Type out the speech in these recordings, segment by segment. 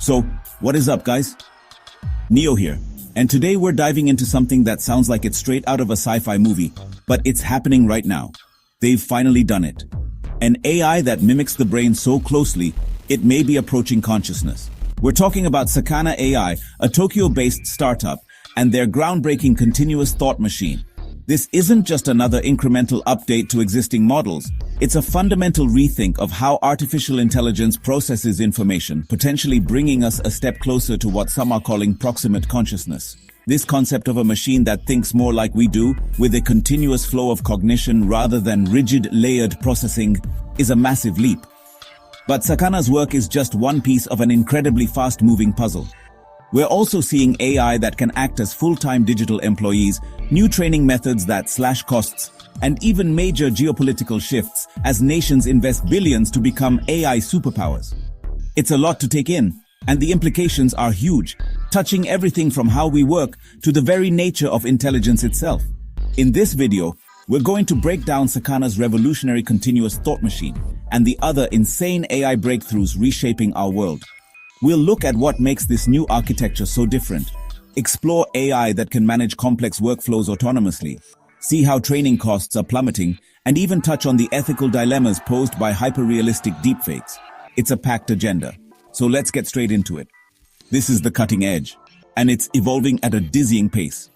So, what is up, guys? Neo here, and today we're diving into something that sounds like it's straight out of a sci-fi movie, but it's happening right now. They've finally done it. An AI that mimics the brain so closely, it may be approaching consciousness. We're talking about Sakana AI, a Tokyo-based startup, and their groundbreaking continuous thought machine. This isn't just another incremental update to existing models. It's a fundamental rethink of how artificial intelligence processes information, potentially bringing us a step closer to what some are calling proximate consciousness. This concept of a machine that thinks more like we do, with a continuous flow of cognition rather than rigid, layered processing, is a massive leap. But Sakana's work is just one piece of an incredibly fast-moving puzzle. We're also seeing AI that can act as full-time digital employees, new training methods that slash costs, and even major geopolitical shifts as nations invest billions to become AI superpowers. It's a lot to take in, and the implications are huge, touching everything from how we work to the very nature of intelligence itself. In this video, we're going to break down Sakana's revolutionary continuous thought machine and the other insane AI breakthroughs reshaping our world. We'll look at what makes this new architecture so different, explore AI that can manage complex workflows autonomously, see how training costs are plummeting, and even touch on the ethical dilemmas posed by hyper-realistic deepfakes. It's a packed agenda, so let's get straight into it. This is the cutting edge, and it's evolving at a dizzying pace.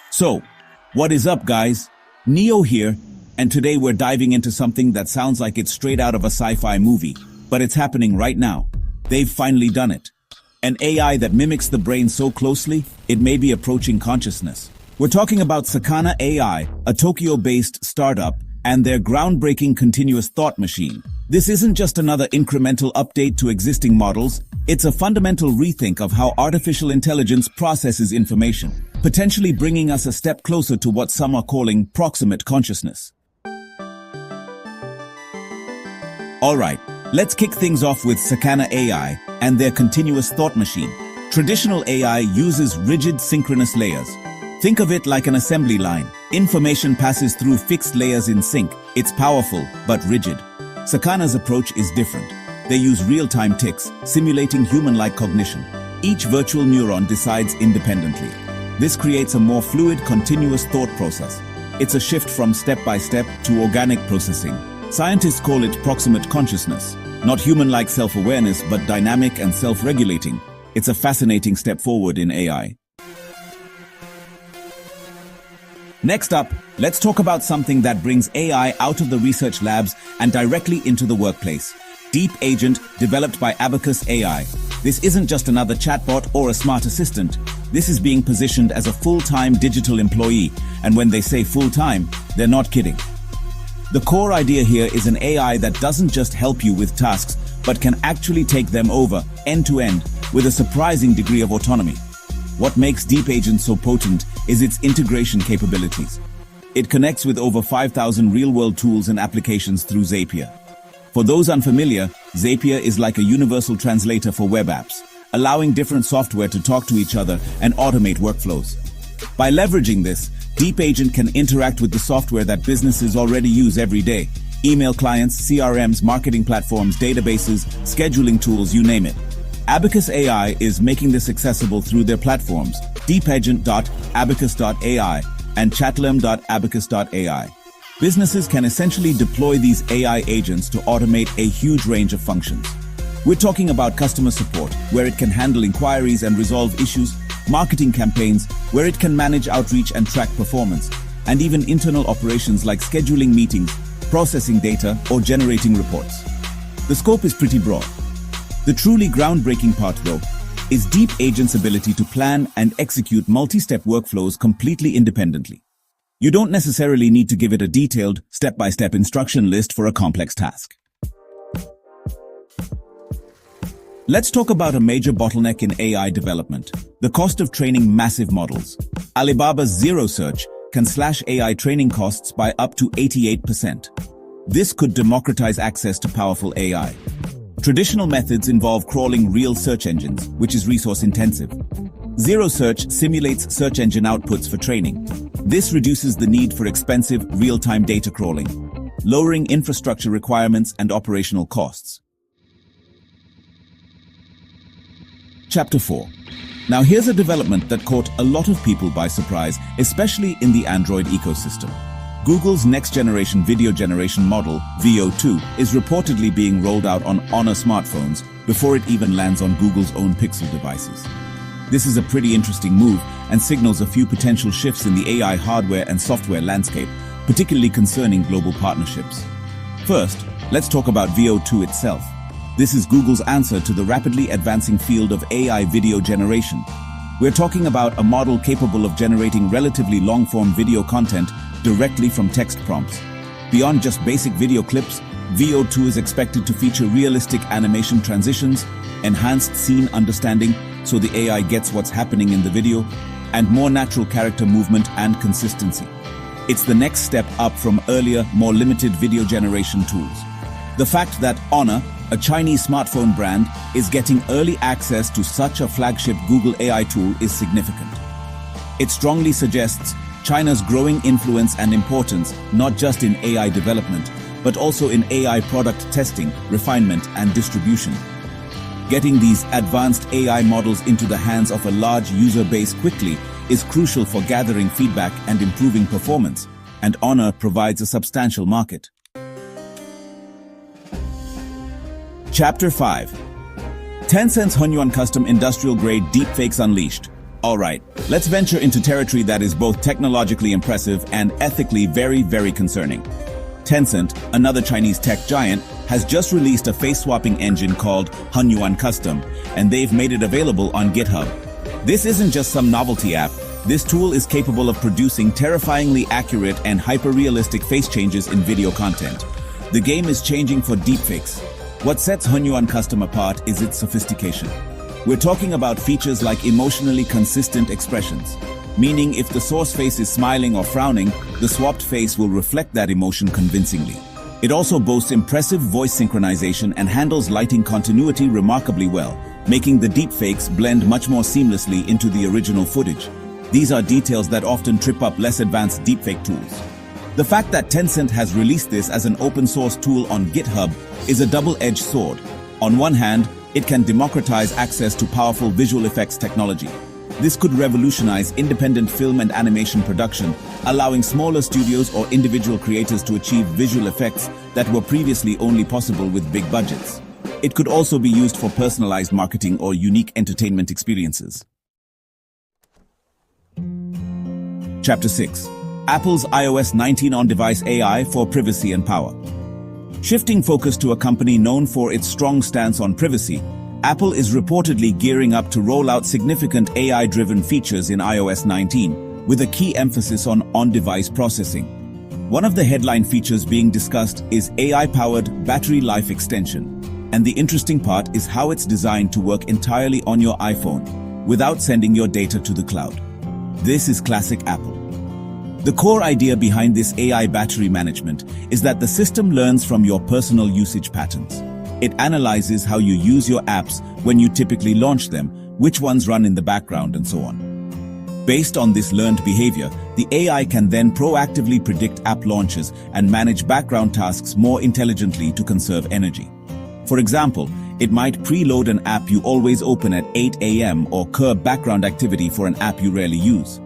So, what is up, guys? Neo here, and today we're diving into something that sounds like it's straight out of a sci-fi movie, but it's happening right now. They've finally done it. An AI that mimics the brain so closely, it may be approaching consciousness. We're talking about Sakana AI, a Tokyo-based startup, and their groundbreaking continuous thought machine. This isn't just another incremental update to existing models, it's a fundamental rethink of how artificial intelligence processes information, potentially bringing us a step closer to what some are calling proximate consciousness. Alright, let's kick things off with Sakana AI and their continuous thought machine. Traditional AI uses rigid synchronous layers. Think of it like an assembly line. Information passes through fixed layers in sync. It's powerful, but rigid. Sakana's approach is different. They use real-time ticks, simulating human-like cognition. Each virtual neuron decides independently. This creates a more fluid, continuous thought process. It's a shift from step-by-step to organic processing. Scientists call it proximate consciousness, not human-like self-awareness, but dynamic and self-regulating. It's a fascinating step forward in AI. Next up, let's talk about something that brings AI out of the research labs and directly into the workplace. Deep Agent, developed by Abacus AI. This isn't just another chatbot or a smart assistant. This is being positioned as a full-time digital employee, and when they say full-time, they're not kidding. The core idea here is an AI that doesn't just help you with tasks, but can actually take them over, end-to-end, with a surprising degree of autonomy. What makes Deep Agent so potent is its integration capabilities. It connects with over 5,000 real-world tools and applications through Zapier. For those unfamiliar, Zapier is like a universal translator for web apps, allowing different software to talk to each other and automate workflows. By leveraging this, Deep Agent can interact with the software that businesses already use every day. Email clients, CRMs, marketing platforms, databases, scheduling tools, you name it. Abacus AI is making this accessible through their platforms, deepagent.abacus.ai and chatlam.abacus.ai. Businesses can essentially deploy these AI agents to automate a huge range of functions. We're talking about customer support, where it can handle inquiries and resolve issues, marketing campaigns, where it can manage outreach and track performance, and even internal operations like scheduling meetings, processing data, or generating reports. The scope is pretty broad. The truly groundbreaking part, though, is Deep Agent's ability to plan and execute multi-step workflows completely independently. You don't necessarily need to give it a detailed, step-by-step instruction list for a complex task. Let's talk about a major bottleneck in AI development: the cost of training massive models. Alibaba's Zero Search can slash AI training costs by up to 88%. This could democratize access to powerful AI. Traditional methods involve crawling real search engines, which is resource-intensive. Zero Search simulates search engine outputs for training. This reduces the need for expensive, real-time data crawling, lowering infrastructure requirements and operational costs. Chapter 4. Now here's a development that caught a lot of people by surprise, especially in the Android ecosystem. Google's next-generation video generation model, Veo 2, is reportedly being rolled out on Honor smartphones before it even lands on Google's own Pixel devices. This is a pretty interesting move and signals a few potential shifts in the AI hardware and software landscape, particularly concerning global partnerships. First, let's talk about Veo 2 itself. This is Google's answer to the rapidly advancing field of AI video generation. We're talking about a model capable of generating relatively long-form video content directly from text prompts. Beyond just basic video clips, Veo 2 is expected to feature realistic animation transitions, enhanced scene understanding so the AI gets what's happening in the video, and more natural character movement and consistency. It's the next step up from earlier, more limited video generation tools. The fact that Honor, a Chinese smartphone brand, is getting early access to such a flagship Google AI tool is significant. It strongly suggests China's growing influence and importance not just in AI development, but also in AI product testing, refinement, and distribution. Getting these advanced AI models into the hands of a large user base quickly is crucial for gathering feedback and improving performance, and Honor provides a substantial market. Chapter 5. Tencent's Hunyuan Custom Industrial-Grade Deepfakes Unleashed. Alright, let's venture into territory that is both technologically impressive and ethically very, very concerning. Tencent, another Chinese tech giant, has just released a face-swapping engine called Hunyuan Custom, and they've made it available on GitHub. This isn't just some novelty app. This tool is capable of producing terrifyingly accurate and hyper-realistic face changes in video content. The game is changing for deepfakes. What sets Hunyuan Custom apart is its sophistication. We're talking about features like emotionally consistent expressions, meaning if the source face is smiling or frowning, the swapped face will reflect that emotion convincingly. It also boasts impressive voice synchronization and handles lighting continuity remarkably well, making the deepfakes blend much more seamlessly into the original footage. These are details that often trip up less advanced deepfake tools. The fact that Tencent has released this as an open-source tool on GitHub is a double-edged sword. On one hand, it can democratize access to powerful visual effects technology. This could revolutionize independent film and animation production, allowing smaller studios or individual creators to achieve visual effects that were previously only possible with big budgets. It could also be used for personalized marketing or unique entertainment experiences. Chapter 6. Apple's iOS 19 on-device AI for privacy and power. Shifting focus to a company known for its strong stance on privacy, Apple is reportedly gearing up to roll out significant AI-driven features in iOS 19, with a key emphasis on on-device processing. One of the headline features being discussed is AI-powered battery life extension, and the interesting part is how it's designed to work entirely on your iPhone, without sending your data to the cloud. This is classic Apple. The core idea behind this AI battery management is that the system learns from your personal usage patterns. It analyzes how you use your apps when you typically launch them, which ones run in the background, and so on. Based on this learned behavior, the AI can then proactively predict app launches and manage background tasks more intelligently to conserve energy. For example, it might preload an app you always open at 8 a.m. or curb background activity for an app you rarely use.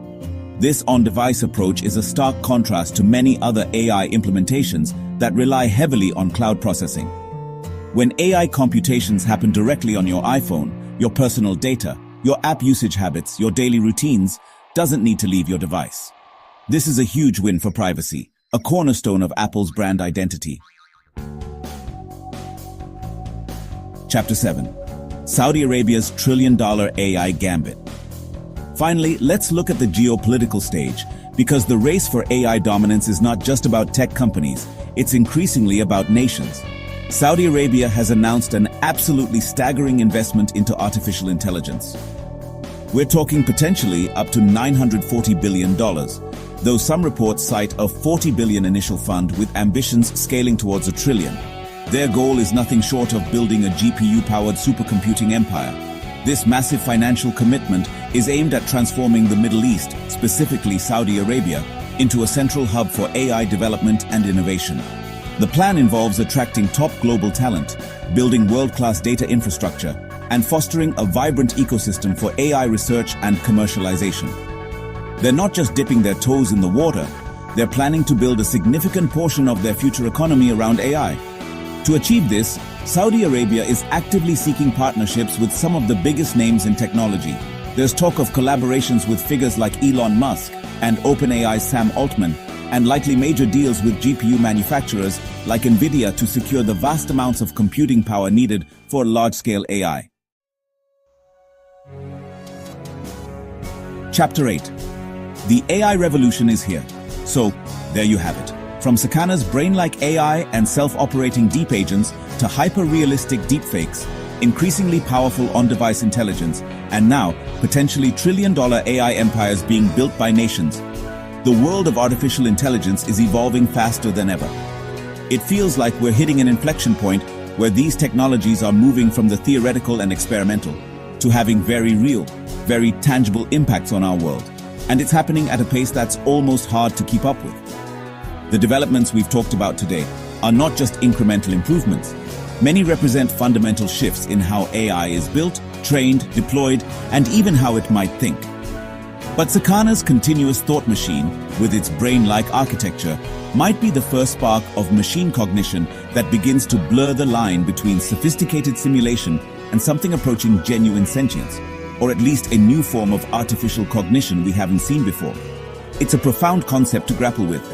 This on-device approach is a stark contrast to many other AI implementations that rely heavily on cloud processing. When AI computations happen directly on your iPhone, your personal data, your app usage habits, your daily routines doesn't need to leave your device. This is a huge win for privacy, a cornerstone of Apple's brand identity. Chapter 7. Saudi Arabia's trillion-dollar AI gambit. Finally, let's look at the geopolitical stage, because the race for AI dominance is not just about tech companies, it's increasingly about nations. Saudi Arabia has announced an absolutely staggering investment into artificial intelligence. We're talking potentially up to $940 billion, though some reports cite a $40 billion initial fund with ambitions scaling towards $1 trillion. Their goal is nothing short of building a GPU-powered supercomputing empire. This massive financial commitment is aimed at transforming the Middle East, specifically Saudi Arabia, into a central hub for AI development and innovation. The plan involves attracting top global talent, building world-class data infrastructure, and fostering a vibrant ecosystem for AI research and commercialization. They're not just dipping their toes in the water, they're planning to build a significant portion of their future economy around AI. To achieve this, Saudi Arabia is actively seeking partnerships with some of the biggest names in technology. There's talk of collaborations with figures like Elon Musk and OpenAI's Sam Altman, and likely major deals with GPU manufacturers like Nvidia to secure the vast amounts of computing power needed for large-scale AI. Chapter 8. The AI revolution is here. So, there you have it. From Sakana's brain-like AI and self-operating deep agents to hyper-realistic deepfakes, increasingly powerful on-device intelligence, and now potentially trillion-dollar AI empires being built by nations, the world of artificial intelligence is evolving faster than ever. It feels like we're hitting an inflection point where these technologies are moving from the theoretical and experimental to having very real, very tangible impacts on our world. And it's happening at a pace that's almost hard to keep up with. The developments we've talked about today are not just incremental improvements. Many represent fundamental shifts in how AI is built, trained, deployed, and even how it might think. But Sakana's continuous thought machine, with its brain-like architecture, might be the first spark of machine cognition that begins to blur the line between sophisticated simulation and something approaching genuine sentience, or at least a new form of artificial cognition we haven't seen before. It's a profound concept to grapple with.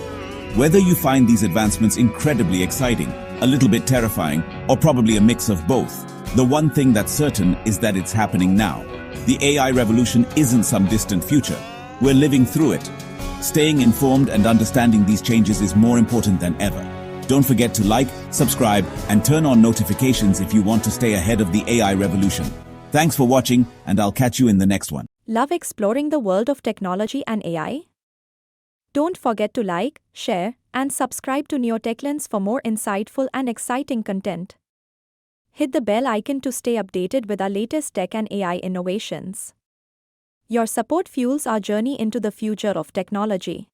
Whether you find these advancements incredibly exciting, a little bit terrifying, or probably a mix of both, the one thing that's certain is that it's happening now. The AI revolution isn't some distant future. We're living through it. Staying informed and understanding these changes is more important than ever. Don't forget to like, subscribe, and turn on notifications if you want to stay ahead of the AI revolution. Thanks for watching, and I'll catch you in the next one. Love exploring the world of technology and AI? Don't forget to like, share, and subscribe to NeoTechLens for more insightful and exciting content. Hit the bell icon to stay updated with our latest tech and AI innovations. Your support fuels our journey into the future of technology.